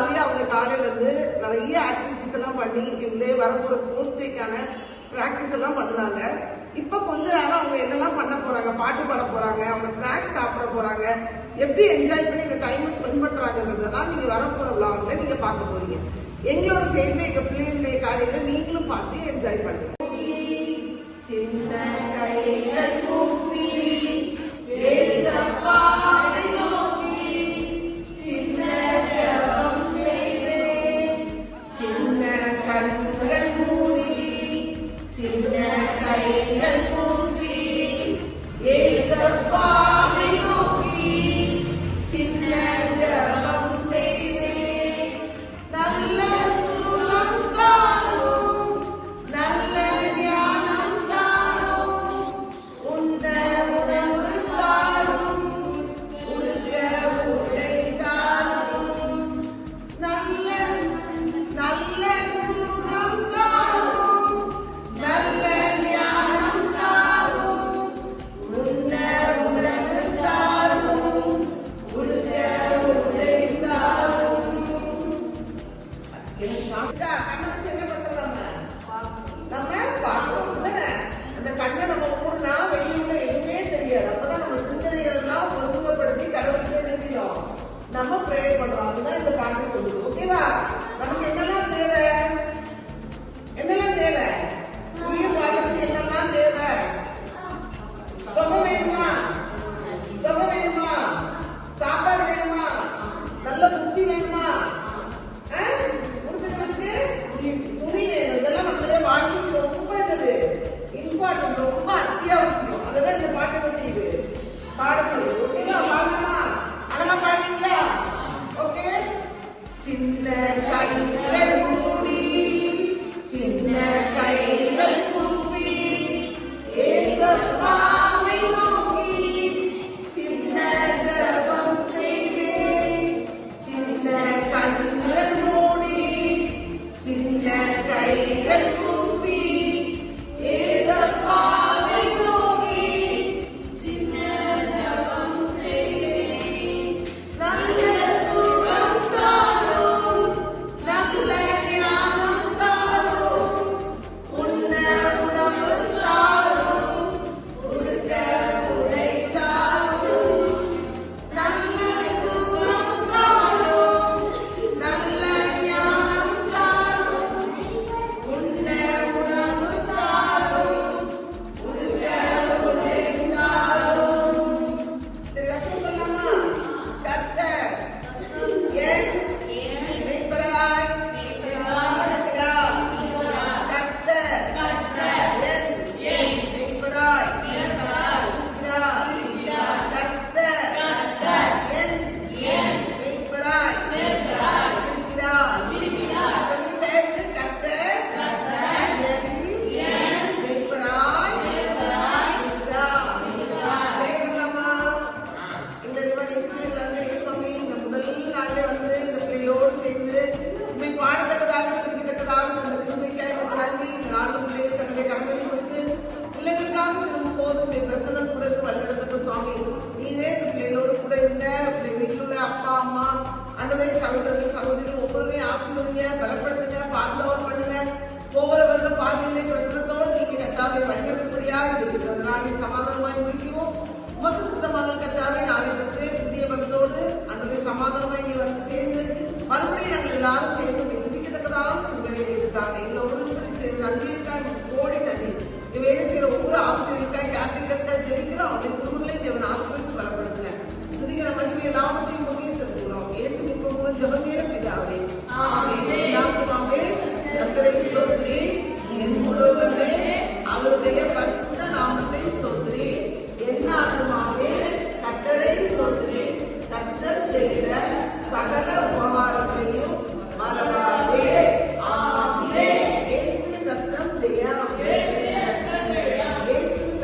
ஜாலியா அவங்க காலையில இருந்து நிறைய ஆக்டிவிட்டிஸ் எல்லாம் பண்ணி இவங்களே வரப்போற ஸ்போர்ட்ஸ் டேக்கான பிராக்டிஸ் எல்லாம் பண்ணாங்க. இப்ப கொஞ்ச நேரம் அவங்க என்னெல்லாம் பண்ண போறாங்க, பாட்டு பாட போறாங்க, அவங்க ஸ்நாக்ஸ் சாப்பிட போறாங்க, எப்படி என்ஜாய் பண்ணி இந்த டைம் ஸ்பெண்ட் பண்றாங்கன்றதெல்லாம் நீங்க வரப்போற விளாக்ல நீங்க பார்க்க போறீங்க. எங்களோட சேர்ந்து எங்க பிள்ளைகளுடைய காலையில நீங்களும் பார்த்து என்ஜாய் பண்ணுங்க. சின்ன கைகள் கூப்பி ஏசப்பாவை நோக்கி சின்ன ஜெபம் செய்வேன். சின்ன கண்கள் மூடி சின்ன கைகள் கூப்பி ஏசப்பாவை நோக்கி சின்ன ஜெபம் செய்வேன். நல்ல சுகம் தாரும், நல்ல ஞானம் தாரும், உண்ட உணவு தாரும், உடுக்க உடை தாரும். நல்ல நல்ல சுகம் தாரும், நல்ல ஞானம் தாரும், உண்ட உணவு தாரும், உடுக்க உடை தாரும். அந்த கண்ணை நம்ம மூடனா வெளியுள்ள எதுவுமே தெரியாது. அப்பதான் நம்ம சிந்தனைகள் எல்லாம் ஒருமுகப்படுத்தி கடவுளுக்கு எழுதிடும். நம்ம ப்ரே பண்றோம். அதுதான் இந்த பாட்டு சொல்லுது. ஓகேவா? நமக்கு என்னெல்லாம் தேவை, என்னெல்லாம் தேவை, உயிர் வாழ்றதுக்கு என்னெல்லாம் தேவை? சுகம் வேணுமா? சுகம் வேணுமா? சாப்பாடு வேணுமா? நல்ல புத்தி வேணுமா? முடிச்சுக்கிறதுக்கு துணி வேணும். இதெல்லாம் நம்மளுடைய வாழ்க்கைக்கு ரொம்ப என்னது இம்பார்ட்டன்ட், ரொம்ப அத்தியாவசியம். அதுதான் இந்த பாட்டு செய்யுது, பாட சொல்லுது. ஓகேவா? பாடணுமா? அழகா பாடுறீங்களா? ஓகே. சின்ன கைகள் மூடி சின்ன கைகள் கூப்பி ஏசப்பாவை நோக்கி சின்ன ஜெபம் செய்வேன். சின்ன கண்கள் மூடி சின்ன கைகள் கூப்பி ஏசப்பாவை நோக்கி சின்ன ஜெபம் செய்வேன். நல்ல சுகம் தாரும், நல்ல ஞானம் தாரும், உண்ண உணவு தாரும், உடுக்க உடை தாரும். நல்ல சுகம் தாரும், நல்ல ஞானம் தாரும், உண்ண உணவு தாரும், உடுக்க உடை தாரும். சரி, வசனம் சொல்லலாமா? கர்த்தர் என் மேய்ப்பராய் இருக்கிறார். கர்த்தர் என் மேய்ப்பராய் இருக்கிறார். கர்த்தர் என் மேய்ப்பராய் இருக்கிறார். சொல்லி சேர்த்து, கர்த்தர் என் மேய்ப்பராய் இருக்கிறார். கேட்கலாமா? இந்த இயேசுவை இந்த முதல் நாளே வந்து இந்த பிள்ளைகளோடு சேர்ந்து உண்மை பாடத்தக்கதாக தெரிவிக்கத்தக்கதாக அந்த கிருபைக்காய் உமக்கு நன்றி. இந்த நாலு பிள்ளைகள் தன்னுடைய கடமையை கொடுத்து பிள்ளைகளுக்காக திரும்பும் போது உடைய பிரசன்னம் கூட இருந்து வழிநடத்தப்பட்ட சுவாமி, நீரே இந்த பிள்ளைகளோடு கூட இருங்க. வீட்டில் உள்ள அப்பா அம்மா அன்றைய சகோதரர்கள் சகோதரிகள் ஒவ்வொருவரையும் ஆசீர்வதிங்க, பலப்படுத்துங்க, பாதுகாவல் பண்ணுங்க. ஒவ்வொரு வருட பாதையிலே பிரசனத்தோடு நீங்க கர்த்தாவை வழிநடத்தபடியா ஜெபிக்கிறோம். நாளை சமாதானமாய் முடிக்குவோம். உமக்கு சுத்தமான கர்த்தாவை நாளை வந்து புதிய பலத்தோடு அன்றைய சமாதானமாய் இங்கே வந்து சேர்ந்து மறுபடியும் நாங்கள் எல்லாரும் சேர்ந்து துதிக்கத்தக்கதாக திருவரை எடுத்தாங்க. எங்களை ஒவ்வொருவரும் சேர்ந்து நன்றிக்காய் கோடி நன்றி. இங்க வேலை செய்யற ஒவ்வொரு ஆசிரியருக்காய் கேப்டன்காய் ஜெபிக்கிறோம். அவருடைய குடும்பங்களையும் தேவன் ஆசிரியத்து பலப்படுத்துங்க. துதிக்கிற மகிமை எல்லாவற்றையும் முக்கிய செலுத்துகிறோம். இயேசு கிறிஸ்துவின் ஜெபநேர பிதாவே, ஆமென். கர்த்தரை ஸ்தோத்திரி, என் முழுவதுமே அவருடைய பரிசுத்த நாமத்தை ஸ்தோத்திரி. என் ஆத்துமாவே கர்த்தரை ஸ்தோத்திரி. கர்த்தர் செய்த சகல உபகாரங்களையும் மறவாதே. ஆமென். இயேசுவின் ரத்தம் ஜெயம். இயேசுவின்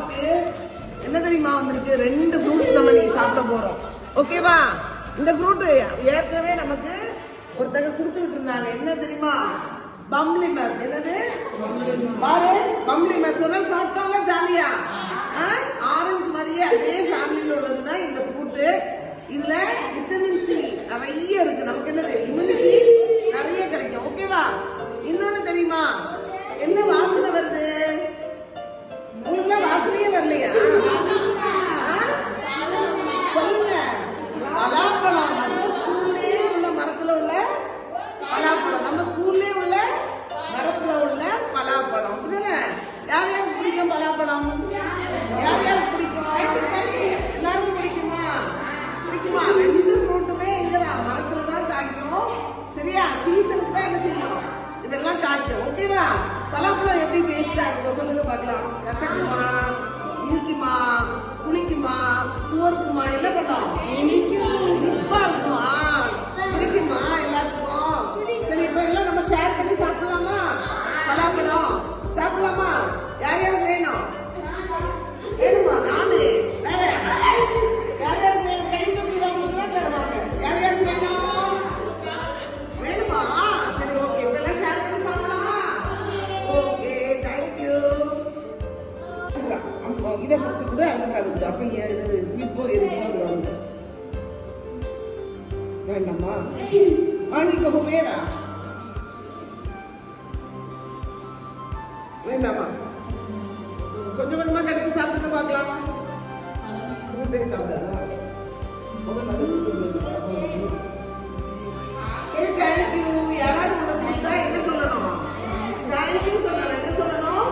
பாப்பாவுக்கு என்ன தெரியுமா வந்திருக்கு? 2 ஃப்ரூட்ஸ் நம்ம நீ சாப்பிட போறோம். ஓகேவா? இந்த ஃப்ரூட் ஏற்கனவே நமக்கு ஒருத்தங்க கொடுத்து விட்டு இருந்தாங்க. என்ன தெரியுமா? பம்ப்ளிமஸ். என்னது? பாரு, பம்ப்ளிமஸ். ஒரு நாள் சாப்பிட்டாலும் ஜாலியா ஆரஞ்சு மாதிரியே அதே ஃபேமிலியில உள்ளதுதான் இந்த ஃப்ரூட். இதுல விட்டமின் சி நிறைய இருக்கு. நமக்கு என்னது? இம்யூனிட்டி நிறைய கிடைக்கும். ஓகேவா? இன்னொன்னு தெரியுமா? என்ன வாசனை வருது? உங்களுக்கு வாசனையே வரலையா? சொல்லுங்க. பலாப்பழம். நம்ம ஸ்கூல்லே உள்ள மரத்துல உள்ள பலாப்பழம். நம்ம ஸ்கூல்லே உள்ள மரத்துல உள்ள பலாப்பழம். அப்படிதானே? யார் யாருக்கு பிடிக்கும் பலாப்பழம்? யார் யாருக்கு பிடிக்கும்? எல்லாருக்கும் பிடிக்குமா? பிடிக்குமா? 2 ஃப்ரூட்டுமே இங்கதான் மரத்துலதான் காய்க்கும். சரியா? சீசனுக்கு தான் என்ன செய்யும்? இதெல்லாம் காய்க்கும். ஓகேவா? பலாப்பழம் எப்படி டேஸ்டா இருக்கும் சொல்லுங்க பார்க்கலாம். கசக்குமா, இனிக்குமா, புளிக்குமா, துவர்க்குமா? என்ன பண்ணும்? இனிப்பா இருக்குமா? பிடிக்குமா எல்லாத்துக்கும்? சரி, இப்ப எல்லாம் நம்ம ஷேர் பண்ணி சாப்பிடலாமா? பலாப்பழம் சாப்பிடலாமா? யார் யாரும் வேணும்? வேணுமா? நானு வேற யார் யாரும் வேணும்? கை தூக்கிறவங்களுக்கு தான் தருவாங்க. யார் யாரும் வேணும்? வேணுமா? சரி, ஓகே. இதெல்லாம் ஷேர் பண்ணி சாப்பிடலாமா? Okay, thank you. இதை ஃபர்ஸ்ட் கூட அது கூட அப்ப இது இப்போ எதுவும் வேண்டாமா? வாங்கிக்கோ. வேறா வேண்டாமா? கொஞ்சம் கொஞ்சமா கிடைச்சு சாப்பிட்டு பார்க்கலாம். சாப்பிடலாம். சரி, தேங்க்யூ. யாராவது உனக்கு கொடுத்தா என்ன சொல்லணும்? தேங்க்யூ சொல்லணும். என்ன சொல்லணும்?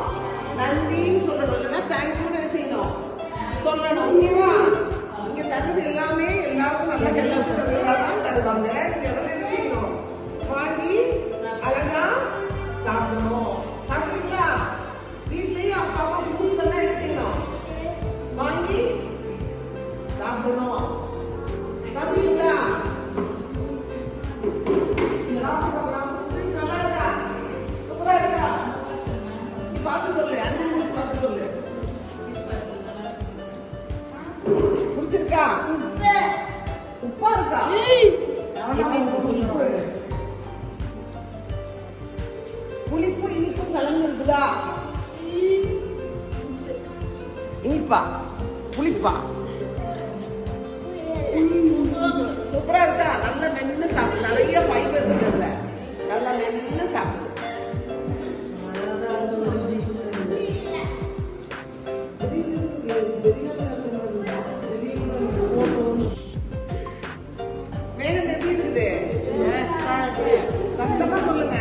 நன்றின்னு சொல்லணும். இல்லைன்னா தேங்க்யூன்னு என்ன செய்யணும்? சொல்லணும். ஓகேவா? இங்க தருது எல்லாமே எல்லாருக்கும் நல்ல எல்லாத்துக்கும் தருவதான் தருவாங்க. நீங்க எவ்வளவு என்ன செய்யணும்? வாங்கி அழகா சாப்பிடணும். சாப்பிட்டீங்களா? வீட்லயும் அப்பா அம்மா ஃப்ரூட்ஸ் எல்லாம் என்ன செய்யணும்? வாங்கி சாப்பிடணும். சாப்பிட்டீங்களா? நல்லா இருக்கா? சூப்பரா இருக்கா? நீ பார்த்து சொல்லு. 5 நிமிஷம் பார்த்து சொல்லு. பிடிச்சிருக்கா? உப்பா இருக்கா? புளிப்பு இனிப்பும் கலந்து இருக்குதா? இனிப்பா புளிப்பா? சூப்பரா இருக்கா? நல்லா மென்னு சாப்பிடு. நிறைய ஃபைபர் இருக்குதுல. நல்லா மென்னு சாப்பிடு. மேகம் எப்படி இருக்குது? சத்தமா சொல்லுங்க.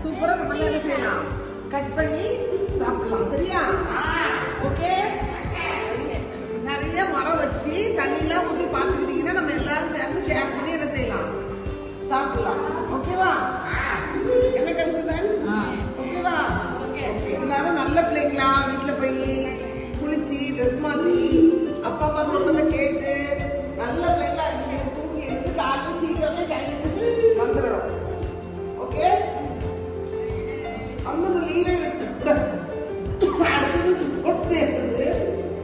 சூப்பரா நம்ம என்ன செய்யலாம்? கட் பண்ணி சாப்பிடலாம். சரியா? ஓகே. நிறைய மரம் வச்சு தண்ணிலாம் ஊற்றி பார்த்துக்கிட்டீங்கன்னா நம்ம எல்லாரும் சேர்ந்து ஷேர் பண்ணி என்ன செய்யலாம்? சாப்பிடலாம். ஓகேவா? என்ன கன்சிடர்? ஓகேவா? எல்லாரும் நல்ல பிள்ளைங்களா வீட்டுல போய் குளிச்சு ட்ரெஸ் மாத்தி அப்பா அம்மா சொல்றதை கேட்டு நல்ல பிள்ளைங்களா தூங்கி இருந்து காலையில் சீக்கிரமே டைமுக்கு வந்துடணும். ஓகே? அந்த லீவே அடுத்தது ஸ்போர்ட்ஸ் டே இருக்குது.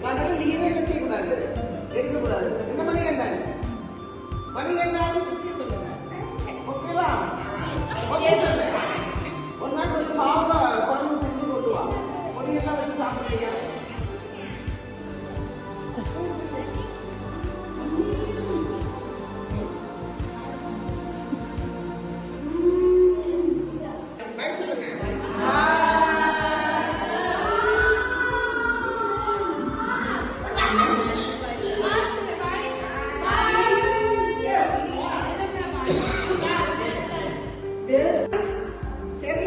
அதனால லீவே என்ன செய்யக்கூடாது? எடுக்கக்கூடாது. என்ன மணி வேண்டாம்? மணி வேண்டாம் சொல்லுங்க. ஓகேவா? ஓகே சொல்லுங்க. ஒரு நாள் கொஞ்சம் மாவா குழம்பு செஞ்சு கொண்டு வா. பொரியெல்லாம் வச்சு சாப்பிடுறியா? சரி